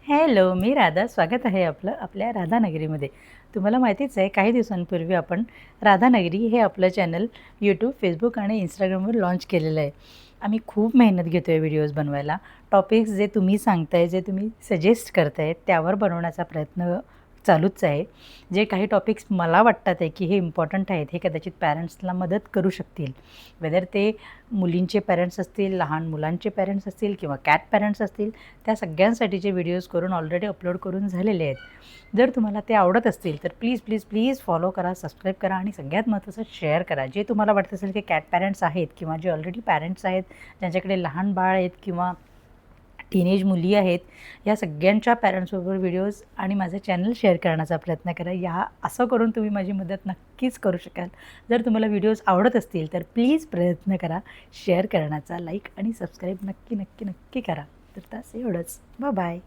Hello, मी राधा. स्वागत आहे आपलं आपल्या राधानगरीमध्ये. तुम्हाला माहितीच आहे काही दिवसांपूर्वी आपण राधानगरी हे आपलं चॅनल यूट्यूब, फेसबुक आणि इंस्टाग्रामवर लॉन्च केलेलं आहे. आम्ही खूप मेहनत घेतो आहे व्हिडिओज बनवायला. टॉपिक्स जे तुम्ही सांगताय, जे तुम्ही सजेस्ट करताय त्यावर बनवण्याचा प्रयत्न चालूच आहे. जे काही टॉपिक्स मला वाटतात आहे की हे इम्पॉर्टंट आहेत, हे कदाचित पॅरेंट्सला मदत करू शकतील. वेदर ते मुलींचे पॅरेंट्स असतील, लहान मुलांचे पॅरेंट्स असतील किंवा कॅट पॅरेंट्स असतील, त्या सगळ्यांसाठीचे व्हिडिओज करून ऑलरेडी अपलोड करून झालेले आहेत. जर तुम्हाला ते आवडत असतील तर प्लीज प्लीज प्लीज फॉलो करा, सबस्क्राईब करा आणि सगळ्यात महत्त्वाचं शेअर करा. जे तुम्हाला वाटत असेल की कॅट पॅरेंट्स आहेत किंवा जे ऑलरेडी पॅरेंट्स आहेत, ज्यांच्याकडे लहान बाळ आहेत किंवा टीनेज मुली आहेत, या सगळ्यांच्या पॅरेंट्सबरोबर व्हिडिओज आणि माझं चॅनल शेअर करण्याचा प्रयत्न करा. असं करून तुम्ही माझी मदत नक्कीच करू शकाल. जर तुम्हाला व्हिडिओज आवडत असतील तर प्लीज प्रयत्न करा शेअर करण्याचा, लाईक आणि सबस्क्राईब नक्की नक्की नक्की करा. तर एवढंच. बाय.